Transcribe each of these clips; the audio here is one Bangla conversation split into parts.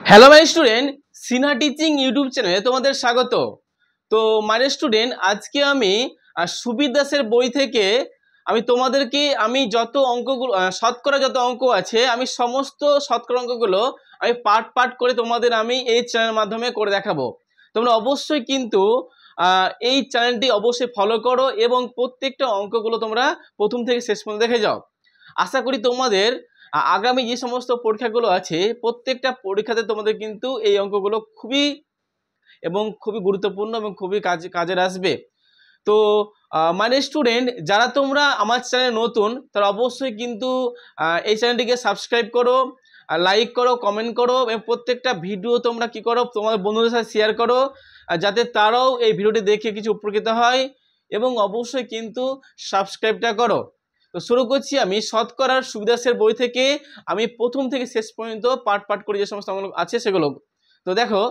Hello my student, Sinha teaching YouTube চ্যানেলে তোমাদের স্বাগত। তো মাই স্টুডেন্ট, আজকে আমি সুবীর দাসের বই থেকে আমি যত অঙ্কগুলো শতকরা যত অঙ্ক আছে আমি সমস্ত শতকরা অঙ্কগুলো আমি পার্ট পার্ট করে তোমাদের আমি এই চ্যানেলের মাধ্যমে করে দেখাবো। তোমরা অবশ্যই কিন্তু এই চ্যানেলটি অবশ্যই ফলো করো এবং প্রত্যেকটা অঙ্কগুলো তোমরা প্রথম থেকে শেষ পর্যন্ত দেখে যাও। আশা করি তোমাদের আগামী যে সমস্ত পরীক্ষাগুলো আছে প্রত্যেকটা পরীক্ষাতে তোমাদের কিন্তু এই অঙ্কগুলো খুবই গুরুত্বপূর্ণ এবং খুবই কাজের আসবে। তো মানে স্টুডেন্ট, যারা তোমরা আমার চ্যানেলে নতুন তারা অবশ্যই কিন্তু এই চ্যানেলটিকে সাবস্ক্রাইব করো, লাইক করো, কমেন্ট করো এবং প্রত্যেকটা ভিডিও তোমরা কি করো তোমাদের বন্ধুদের সাথে শেয়ার করো যাতে তারাও এই ভিডিওটি দেখে কিছু উপকৃত হয়, এবং অবশ্যই কিন্তু সাবস্ক্রাইবটা করো। তো শুরু করছি আমি শতকরার সুবীর দাসের বই থেকে আমি প্রথম থেকে শেষ পর্যন্ত পার্ট পার্ট করে যে সমস্ত অঙ্ক আছে সেগুলো। তো দেখো,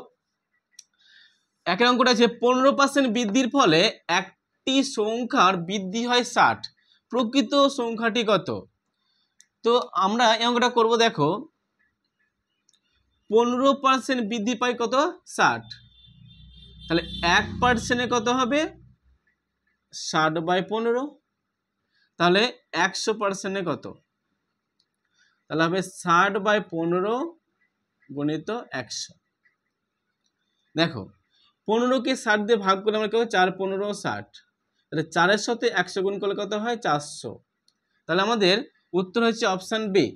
একের অঙ্কটা আছে 15% বৃদ্ধির ফলে একটি সংখ্যার বৃদ্ধি হয় 60, প্রকৃত সংখ্যাটি কত? তো আমরা এই অঙ্কটা করবো। দেখো, 15% বৃদ্ধি পায় কত? 60। তাহলে 1% কত হবে? 60/15। তাহলে 100% কত? তাহলে হবে 60/15 গুণিত 100। দেখো, 15কে 60 দিয়ে ভাগ করলে আমরা কি হবে? 4 15 60। তাহলে 4-এর সাথে 100 গুণ করলে কত হয়? 400। তাহলে আমাদের উত্তর হচ্ছে অপশন বি।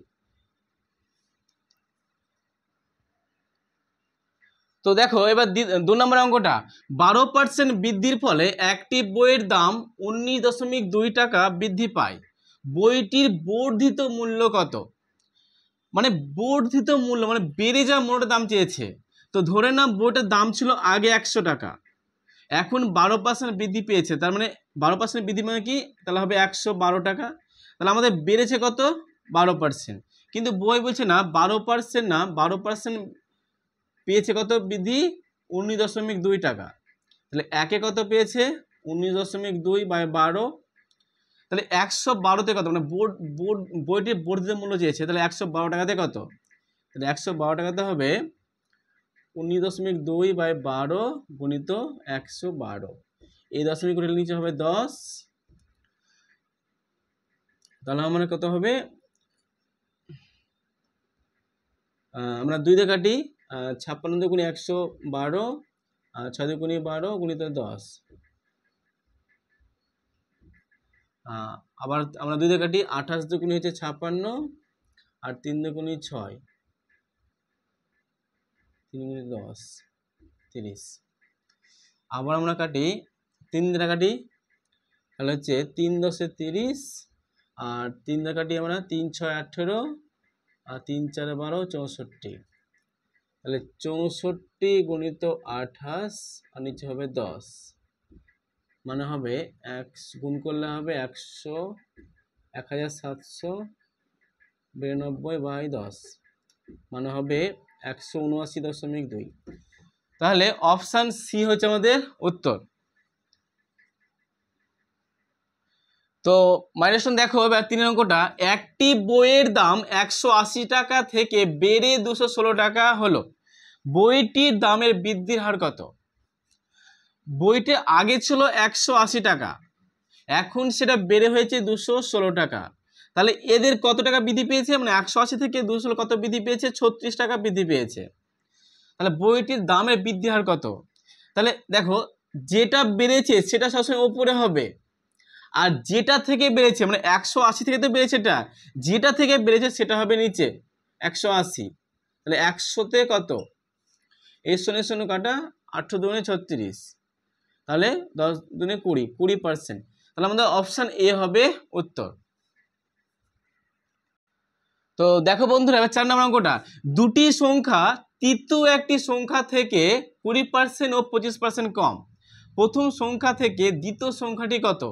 তো দেখো এবার 2 নম্বর অঙ্কটা, 12% বৃদ্ধির ফলে একটি বইয়ের দাম 19.2 টাকা বৃদ্ধি পায়, বইটির বর্ধিত মূল্য কত? মানে বর্ধিত মূল্য মানে বেড়ে যাওয়া মূল্যটার দাম চেয়েছে। তো ধরে নাও বইটার দাম ছিল আগে 100 টাকা, এখন 12% বৃদ্ধি পেয়েছে, তার মানে 12% বৃদ্ধি মানে কি? তাহলে হবে 112 টাকা। তাহলে আমাদের বেড়েছে কত? 12%। কিন্তু বই বলছে না 12% না, 12% পেয়েছে কত বৃদ্ধি? 19.2 টাকা। তাহলে একে কত পেয়েছে? 19.2/12। তাহলে 112তে কত? মানে বইটির বর্ধিত মূল্য চেয়েছে, তাহলে 112 টাকাতে কত? তাহলে 112 টাকাতে হবে 19.2/12 গুণিত 112। এই দশমিক উঠে নিচে হবে 10। তাহলে আমার কত হবে? আমরা 2 দিয়ে কাটি, 56 গুণে 112, 6 গুণে 12 গুণিত 10। আবার আমরা 2 দিয়ে কাটি, 28 দুগুণে হচ্ছে 56 আর 3 দুগুণে 6, 3 গুণে 10 30। আবার আমরা কাটি, 3 দিয়ে কাটি, তাহলে হচ্ছে 3 10 30 আর 3 দিয়ে কাটি আমরা, 3 6 18 আর 3 4 12 64। তাহলে 64 গুণিত 28 আর নিচে হবে 10, মানে হবে গুণ করলে হবে 1792/10, মানে হবে 179.2। তাহলে অপশান সি হচ্ছে আমাদের উত্তর। তো মাইনাস দেখো এবার 3 অঙ্কটা, একটি বইয়ের দাম 180 টাকা থেকে বেড়ে 216 টাকা হলো, বইটির দামের বৃদ্ধির হার কত? বইটি আগে ছিল 180 টাকা, এখন সেটা বেড়ে হয়েছে 216 টাকা। তাহলে এদের কত টাকা বৃদ্ধি পেয়েছে? মানে 180 থেকে 216 কত বৃদ্ধি পেয়েছে? 36 টাকা বৃদ্ধি পেয়েছে। তাহলে বইটির দামের বৃদ্ধি হার কত? তাহলে দেখো, যেটা বেড়েছে সেটা সবসময় উপরে হবে, আর যেটা থেকে বেড়েছে মানে 180 থেকে তো বেড়েছে, যেটা থেকে বেড়েছে সেটা হবে নিচে 180। তাহলে 100তে কত? এর শূন্য শূন্য কাটা, 8 দুগুণে 36, তাহলে 10 দুগুণে 20, 20%। তাহলে আমাদের অপশান এ হবে উত্তর। তো দেখো বন্ধুরা, এবার 4 নম্বর অঙ্কটা, দুটি সংখ্যা তৃতীয় একটি সংখ্যা থেকে 20% ও 25% কম, প্রথম সংখ্যা থেকে দ্বিতীয় সংখ্যাটি কত?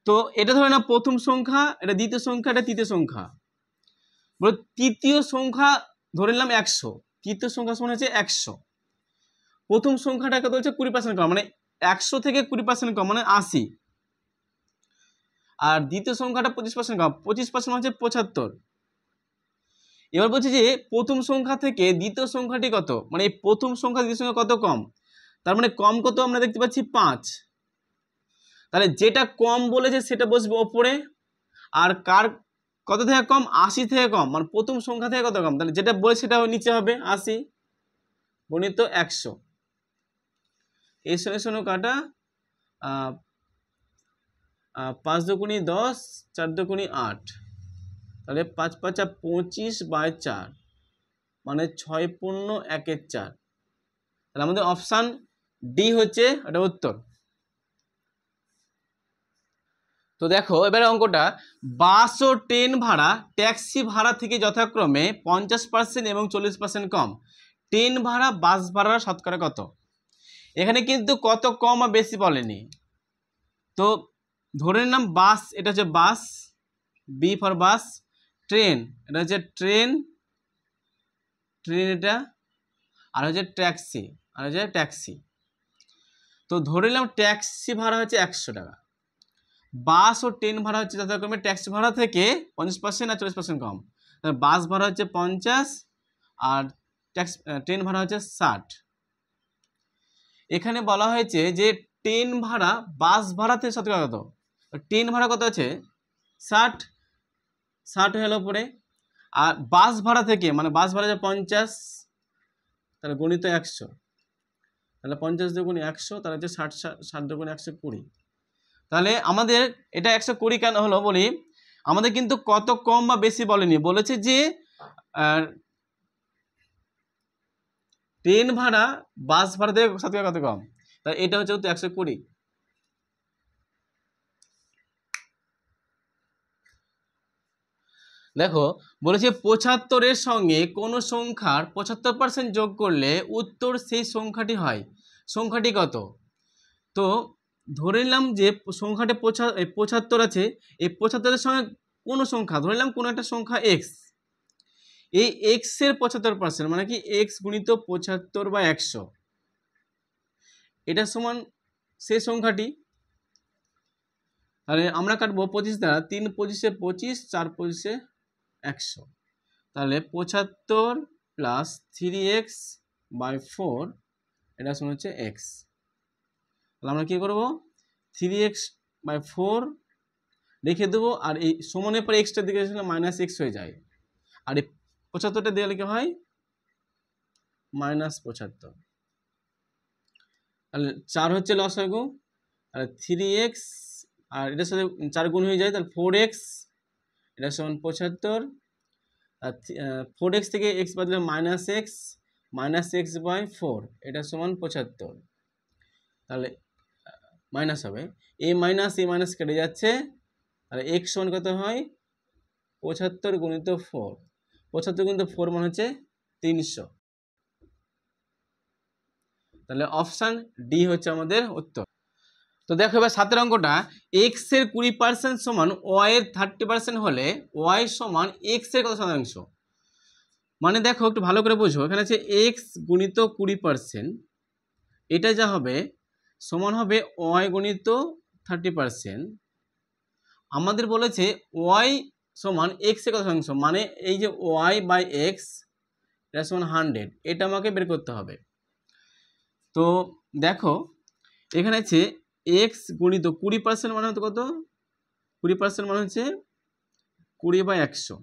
তো এটা ধরে না প্রথম সংখ্যা, এটা দ্বিতীয় সংখ্যা, এটা তৃতীয় সংখ্যা। বলো তৃতীয় সংখ্যা ধরে নিলাম 100, তৃতীয় সংখ্যা সমান হচ্ছে 100, প্রথম সংখ্যাটা কত হচ্ছে? 20% কম, মানে 100 থেকে 20% কম মানে 80, আর দ্বিতীয় সংখ্যাটা 25% কম, 25% হচ্ছে 75। এবার বলছি যে প্রথম সংখ্যা থেকে দ্বিতীয় সংখ্যাটি কত, মানে এই প্রথম সংখ্যা দ্বিতীয় সংখ্যা কত কম, তার মানে কম কত আমরা দেখতে পাচ্ছি 5। তাহলে যেটা কম বলেছে সেটা বসবে ওপরে, আর কার কত থেকে কম, 80 থেকে কম, মানে প্রথম সংখ্যা থেকে কত কম, তাহলে যেটা বলে সেটা নিচে হবে 80 গণিত 100। এই শূন্য শূন্য কাটা, 5 দুগুণী 10, 4 দুগুণী 8, তাহলে 5 5 25/4, মানে 6 পূর্ণ 1/4। তাহলে আমাদের অপশান ডি হচ্ছে এটা উত্তর। তো দেখো এবারে অঙ্কটা, বাস ও ট্রেন ভাড়া ট্যাক্সি ভাড়া থেকে যথাক্রমে 50% এবং 40% কম। ট্রেন ভাড়া বাস ভাড়া শতকরা কত? এখানে কিন্তু কত কম আর বেশি বলেনি। তো ধরে নিলাম বাস, এটা হচ্ছে বাস, বি ফর বাস। ট্রেন, এটা হচ্ছে ট্রেন, ট্রেন এটা, আর হচ্ছে ট্যাক্সি, আর হচ্ছে ট্যাক্সি। তো ধরে নিলাম ট্যাক্সি ভাড়া হচ্ছে 100 টাকা, বাস ও ট্রেন ভাড়া হচ্ছে যথাক্রমে ট্যাক্সি ভাড়া থেকে 50% আর 40% কম। বাস ভাড়া হচ্ছে 50 আর ট্রেন ভাড়া হচ্ছে 60। এখানে বলা হয়েছে যে ট্রেন ভাড়া বাস ভাড়া থেকে শতকরা কত, ট্রেন ভাড়া কত আছে 60 হলো পরে, আর বাস ভাড়া থেকে, মানে বাস ভাড়া হচ্ছে 50, তাহলে গণিত 100, তাহলে 50 দুগুণ 100, তাহলে হচ্ছে 60 দুগুণ 120। তাহলে আমাদের এটা 120 কেন হলো বলি, আমাদের কিন্তু কত কম বা বেশি বলেনি, বলেছে যে ট্রেন ভাড়া বাস ভাড়া থেকে শতকরা কত কম, তাই এটা হচ্ছে 120। দেখো বলেছে 75-এর সঙ্গে কোনো সংখ্যার 75% যোগ করলে উত্তর সেই সংখ্যাটি হয়, সংখ্যাটি কত? তো ধরে নিলাম যে সংখ্যাটি 75 আছে, এই 75-এর সঙ্গে কোনো সংখ্যা, ধরে নিলাম কোনো একটা সংখ্যা এক্স, এই এক্স এর 75% মানে কি এক্স গুণিত 75/100, এটা সমান সেই সংখ্যাটি। তাহলে আমরা কাটবো 25 দ্বারা, 3 25-এ 25, 4 25-এ 100, তাহলে 75 প্লাস 3x/4, এটা সমান হচ্ছে এক্স। তাহলে আমরা কি করব, 3x/4 লিখে দেবো, আর এই সমানের পরে এক্সটার দিকে -x হয়ে যায়, আর এই 75টা দিয়ে লিখে হয় -75। তাহলে 4 হচ্ছে লসাগু, আর 3x, আর এটার সাথে 4 গুণ হয়ে যায়, তাহলে 4x, এটা সমান 75, আর 4x থেকে x বাদ দিলে -x/4, এটা সমান 75, তাহলে মাইনাস হবে, এই মাইনাস কেটে যাচ্ছে, তাহলে x সমান কত হয় 75 গুণিত 4, 75 গুণিত 4 মানে হচ্ছে 300। তাহলে অপশান ডি হচ্ছে আমাদের উত্তর। তো দেখো এবার 7-এর অঙ্কটা, x এর 20% সমান y এর 30% হলে y সমান x এর কত শতাংশ? মানে দেখো একটু ভালো করে বুঝো, এখানে আছে x গুণিত 20%, এটা যা হবে সমান হবে y গুণিত 30%। আমাদের বলেছে y সমান x এর কত শতাংশ, মানে এই যে y/x, এটা সমান 100, এটা আমাকে বের করতে হবে। তো দেখো এখানে আছে x গুণিত 20% মানে হচ্ছে কত, 20% মানে হচ্ছে 20/100,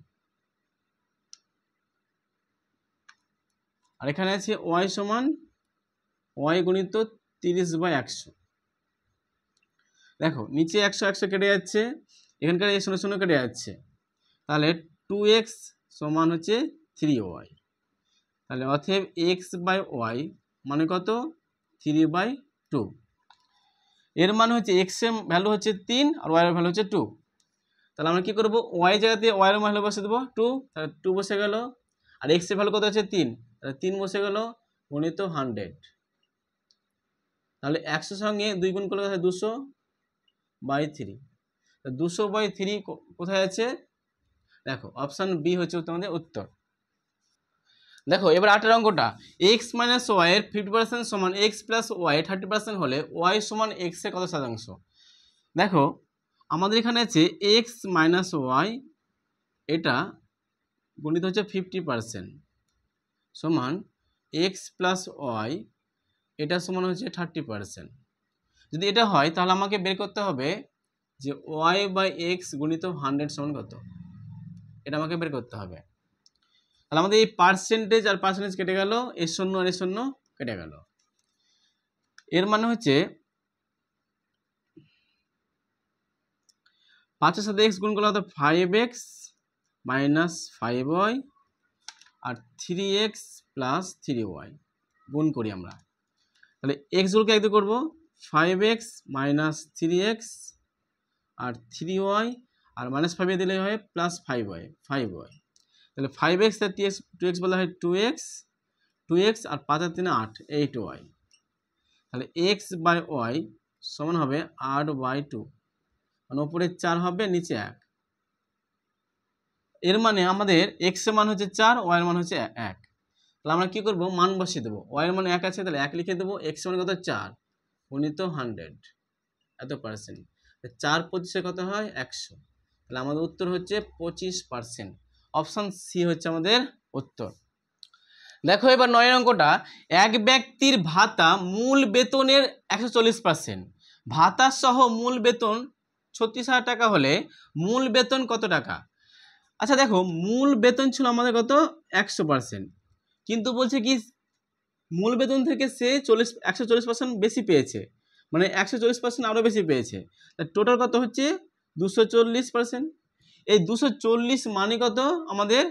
আর এখানে আছে y সমান y গুণিত 30/100। দেখো নিচে 100 কেটে যাচ্ছে, এখানকার এই 0 কেটে যাচ্ছে, তাহলে 2x সমান হচ্ছে 3y, তাহলে অতএব x/y মানে কত 3/2। এর মানে হচ্ছে x এর ভ্যালু হচ্ছে 3 আর y এর ভ্যালু হচ্ছে 2। তাহলে আমরা কি করব, y জায়গাতে y এর ভ্যালু বসে দেবো 2, তাহলে 2 বসে গেল, আর x এর ভ্যালু কত আছে 3, তাহলে 3 বসে গেল গুণিত 100। তাহলে 100 সঙ্গে 2 গুণ করলে 200/3, 200/3 কোথায় আছে, দেখো অপশান বি হচ্ছে তোমাদের উত্তর। দেখো এবার 8-এর অঙ্কটা, x - y এর 50% সমান x + y 30% হলে y সমান x এর কত শতাংশ? দেখো আমাদের এখানে আছে x - y, এটা গুণিত হচ্ছে 50% সমান এক্স প্লাস ওয়াই, এটা সমান হচ্ছে 30%। যদি এটা হয় তাহলে আমাকে বের করতে হবে যে ওয়াই বাই এক্স গুণিত 100 সমান কত, এটা আমাকে বের করতে হবে। তাহলে আমাদের এই পার্সেন্টেজ আর পার্সেন্টেজ কেটে গেল, এর শূন্য আর এর শূন্য কেটে গেল। এর মানে হচ্ছে 5-এর সাথে এক্স গুণ করলে হতো 5x মাইনাস 5y আর 3x প্লাস 3y গুণ করি আমরা। তাহলে এক্সগুলোকে একদিকে করবো 5x মাইনাস 3x আর 3y আর মাইনাস 5 দিলে হয় প্লাস 5y। তাহলে 5x আর 2x বলা হয় 2x আর 5 আর 3 8, 8y। তাহলে x বাই y সমান হবে 8/2, মানে উপরে 4 হবে নিচে 1। এর মানে আমাদের x এর মান হচ্ছে 4, y এর মান হচ্ছে 1। তাহলে আমরা কি করব, মান বসিয়ে দেবো। y এর মান 1 আছে, তাহলে 1 লিখে দেবো। x এর মান কত 4 গুণিত 100 এত পার্সেন্ট। 4 25 কত হয় 100। তাহলে আমাদের উত্তর হচ্ছে 25%। অপশন সি হচ্ছে আমাদের উত্তর। দেখো এবার 9 অঙ্কটা, এক ব্যক্তির ভাতা মূল বেতনের 140%, ভাতা সহ মূল বেতন 36,000 টাকা হলে মূল বেতন কত টাকা? আচ্ছা দেখো, মূল বেতন ছিল আমাদের কত 100%, কিন্তু বলছে কি মূল বেতন থেকে সে 140% বেশি পেয়েছে, মানে 140% আরও বেশি পেয়েছে। তা টোটাল কত হচ্ছে 240%। এই 240 মানে কত আমাদের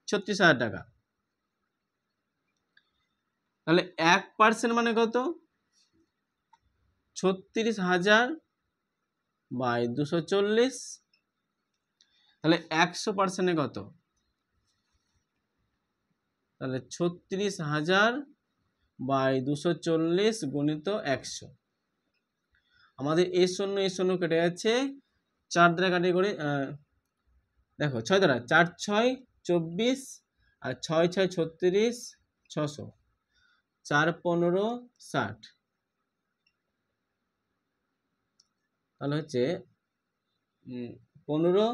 36,000 টাকা। তাহলে 1% মানে কত 36,000 বাই 240, তাহলে 100% কত, তাহলে 36,000 বাই 240 গুণিত 100। আমাদের এই শূন্য কেটে যাচ্ছে, 4 দ্বারা কাটি করে দেখো 6 দ্বারা 4 6 24 আর 6 6 36 600, 4 15 60, তাহলে হচ্ছে 15,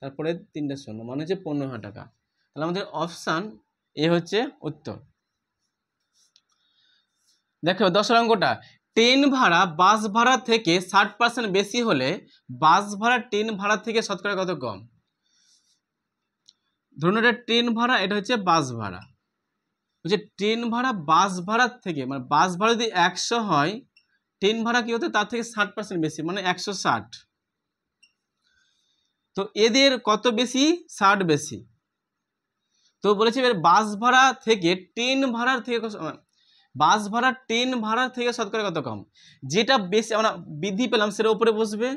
তারপরে 3টা শূন্য মানে হচ্ছে 15,000 টাকা। তাহলে আমাদের অপশান এ হচ্ছে উত্তর। দেখো 10 অঙ্কটা, ট্রেন ভাড়া বাস ভাড়া থেকে 60% বেশি হলে বাস ভাড়া ট্রেন ভাড়া থেকে শতকরা কত কম? ধরুন এটা ট্রেন ভাড়া, এটা হচ্ছে বাস ভাড়া। হচ্ছে ট্রেন ভাড়া বাস ভাড়ার থেকে, মানে বাস ভাড়া যদি 100 হয়, ট্রেন ভাড়া কি হতো তার থেকে 60% বেশি, মানে 160। তো এদের কত বেশি? 60 বেশি। তো বলেছে এবার বাস ভাড়া থেকে ট্রেন ভাড়ার থেকে, বাস ভাড়া ট্রেন ভাড়ার থেকে শতকরা কত কম? যেটা বেশি আমরা বৃদ্ধি পেলাম সেটা উপরে বসবে।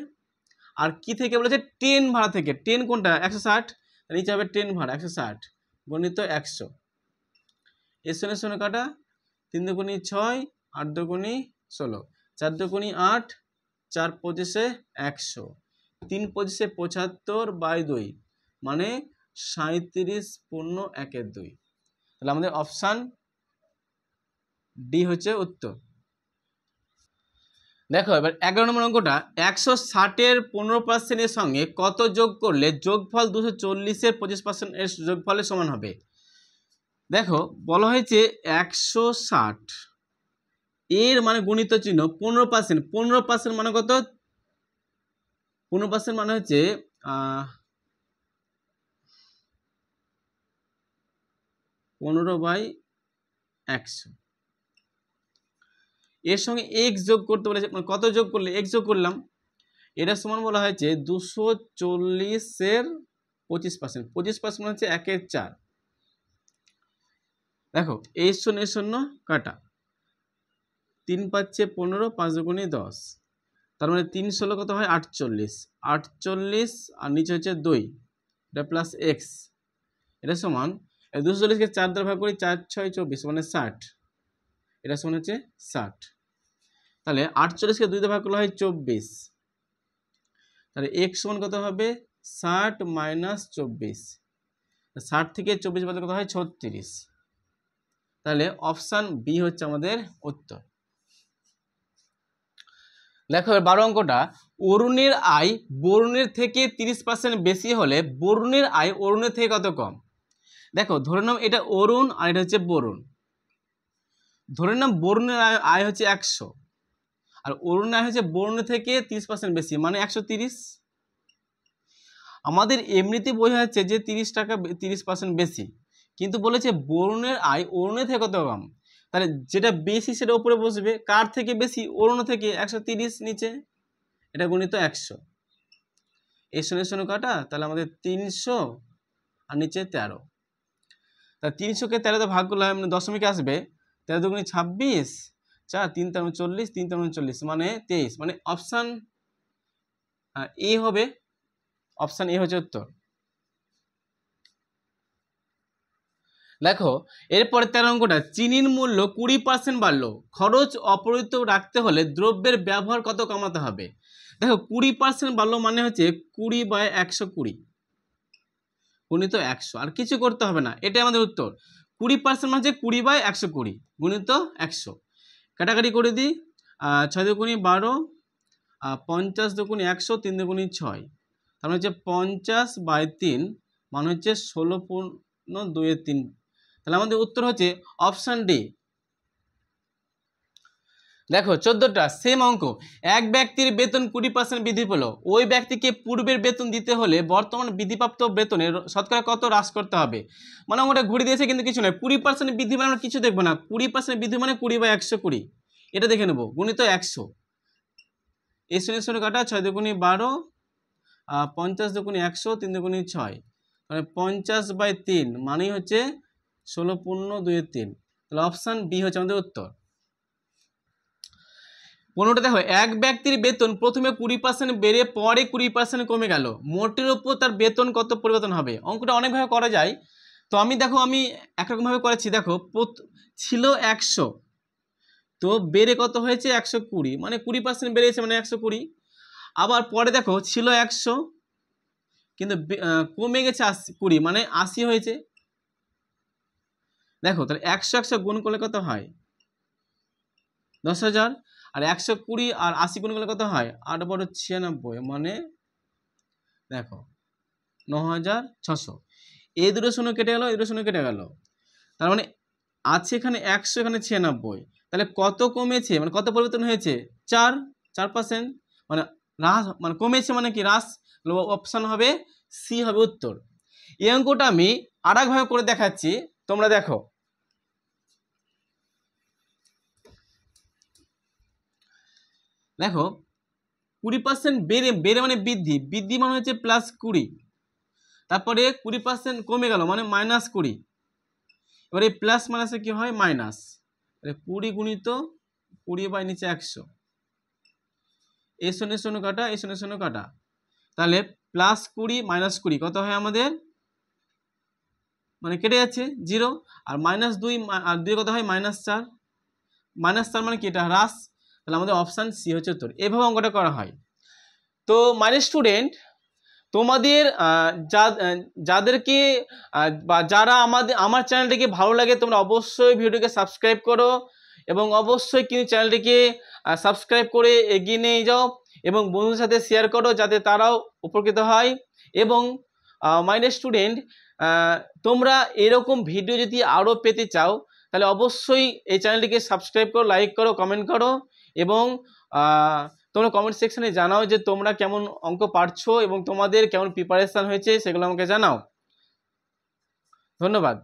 আর কি থেকে বলেছে? ট্রেন ভাড়া থেকে। ট্রেন কোনটা 160, নিচে হবে ট্রেন ভাড়া 160 গণিত 100। এর সঙ্গে শূন্য কাটা, 3 দুগুণী 6, 8 দুগুণী 16, 4 দুগুণী 8, 4 25 100, 3 25 75 বাই 2 মানে 37 পূর্ণ 1/2। তাহলে আমাদের অপশান ডি হচ্ছে উত্তর। দেখো এবার 11 নম্বর অঙ্কটা, 160-এর 15% এর সঙ্গে কত যোগ করলে যোগফল 240-এর 25% এর যোগফলের সমান হবে? দেখো বলা হয়েছে 160 এর মানে গুণিত চিহ্ন 15%, 15% মানে কত? 15% মানে হচ্ছে 15/100। এর সঙ্গে x যোগ করতে বলেছে, মানে কত যোগ করলে? x যোগ করলাম, এটা সমান বলা হয়েছে 240-এর 25%। 25% হচ্ছে 1/4। দেখো এই শূন্য কাটা, 3 5 15, 5 দুগুণী 10, তার মানে 3 16 কত হয় 48, 48 আর নিচে হচ্ছে 2, এটা প্লাস x, এটা সমান 240-কে 4 দ্বারা ভাগ করি, 4 6 24 মানে 60, এটা সমান হচ্ছে 60। তাহলে 48-কে 2 দ্বারা ভাগ করলে হয় 24, তাহলে x সমান কত হবে 60 মাইনাস 24, 60 থেকে 24 বাদ কত হয় 36। তাহলে অপশান বি হচ্ছে আমাদের উত্তর। দেখো 12 অঙ্কটা, অরুণের আয় বরুণের থেকে 30% বেশি হলে বরুণের আয় অরুণের থেকে কত কম? দেখো ধরে নাও এটা অরুণ আর এটা হচ্ছে বরুণ। ধরে নাও বরুণের আয় হচ্ছে 100 আর অরুণের আয় হচ্ছে বরুণের থেকে 30% বেশি, মানে 130। আমাদের এমনিতে বোঝা যাচ্ছে যে 30 টাকা 30% বেশি, কিন্তু বলেছে বরুণের আয় অরুণের থেকে কত কম। তাহলে যেটা বেশি সেটা উপরে বসবে, কার থেকে বেশি? অরুণ থেকে। 130 নিচে, এটা গুণিত 100। এই শূন্য শূন্য কাটা, তাহলে আমাদের 300 আর নিচে 13। তা 300-কে 13 ভাগ করলে মানে দশমিকে আসবে, 13 দুগুণে 26, 4 3 3 40, 3 3 40 মানে 23, মানে অপশান এ হবে। অপশান এ হচ্ছে উত্তর। দেখো এরপরে 13 অঙ্কটা, চিনির মূল্য 20% বাড়লো, খরচ অপরিবর্তিত রাখতে হলে দ্রব্যের ব্যবহার কত কমাতে হবে? দেখো 20% বাড়লো মানে হচ্ছে 20/120 গুণিত 100, আর কিছু করতে হবে না, এটাই আমাদের উত্তর। 20% মানে হচ্ছে 20/120 গুণিত 100। কাটাকাটি করে দিই, 6 দুগুণে 12, 50 দুগুণে 100, 3 দুগুণে 6, তার মানে হচ্ছে 50/3 মানে হচ্ছে 16.2-3। তাহলে আমাদের উত্তর হচ্ছে অপশান ডি। দেখো 14টা সেম অঙ্ক, এক ব্যক্তির বেতন 20% বৃদ্ধি পেল, ওই ব্যক্তিকে পূর্বের বেতন দিতে হলে বর্তমান বৃদ্ধিপ্রাপ্ত বেতনের শতকরা কত হ্রাস করতে হবে? মানে অঙ্কটা ঘুরে দিয়েছে কিন্তু কিছু নয়। 20% বৃদ্ধি মানে আমরা কিছু দেখবো না, 20% বৃদ্ধি মানে 20/120, এটা দেখে নেবো, গুণিত 100। এই শূন্য কাটা, 6 দুগুণে 12, 50 দুগুণে 100, 3 দুগুণে 6, মানে 50/3 মানেই হচ্ছে 16.2-3। তাহলে অপশান বি হচ্ছে আমাদের উত্তর। 15টা দেখো, এক ব্যক্তির বেতন প্রথমে 20% বেড়ে পরে 20% কমে গেল, মোটের উপর তার বেতন কত পরিবর্তন হবে? অঙ্কটা অনেকভাবে করা যায়, তো আমি একরকমভাবে করেছি। দেখো ছিল 100, তো বেড়ে কত হয়েছে 120, মানে 20% বেড়েছে মানে 120। আবার পরে দেখো ছিল 100 কিন্তু কমে গেছে 20, মানে 80 হয়েছে। দেখো তাহলে 100 গুণ করলে কত হয়? 10,000। আর 120 আর 80 গুণ করলে কত হয়? 8 বড় 96, মানে দেখো 9,600। এই দুটো শূন্য কেটে গেল, এই দুটো শূন্য কেটে গেল, তার মানে আছে এখানে 100, এখানে 96। তাহলে কত কমেছে, মানে কত পরিবর্তন হয়েছে? 4%, মানে হ্রাস, মানে কমেছে মানে কি হ্রাস। অপশান হবে সি হবে উত্তর। এই অঙ্কটা আমি আর একভাবে করে দেখাচ্ছি, তোমরা দেখো। দেখো 20% বেড়ে মানে বৃদ্ধি মানে হচ্ছে +20, তারপরে 20% কমে গেল মানে -20। এবারে প্লাস মাইনাসে কি হয়? মাইনাস। 20 গুণিত 20/নিচে 100, এই শূন্য শূন্য কাটা, এই শূন্য শূন্য কাটা, তাহলে +20 -20 কত হয় আমাদের? মানে কেটে যাচ্ছে 0। আর -2 আর 2 কত হয়? -4। -4 মানে কি? এটা হ্রাস। তাহলে আমাদের অপশান সি হচ্ছে উত্তর। এভাবে অঙ্কটা করা হয়। তো মানে স্টুডেন্ট, তোমাদের যাদেরকে বা যারা আমার চ্যানেলটিকে ভালো লাগে, তোমরা অবশ্যই ভিডিওটিকে সাবস্ক্রাইব করো এবং অবশ্যই কিন্তু চ্যানেলটিকে সাবস্ক্রাইব করে এগিয়ে নিয়ে যাও এবং বন্ধুদের সাথে শেয়ার করো যাতে তারাও উপকৃত হয়। এবং মাই স্টুডেন্ট, তোমরা এরকম ভিডিও যদি আরও পেতে চাও তাহলে অবশ্যই এই চ্যানেলটিকে সাবস্ক্রাইব করো, লাইক করো, কমেন্ট করো এবং তোমরা কমেন্ট সেকশনে জানাও যে তোমরা কেমন অঙ্ক পারছো এবং তোমাদের কেমন প্রিপারেশন হয়েছে, সেগুলো আমাকে জানাও। ধন্যবাদ।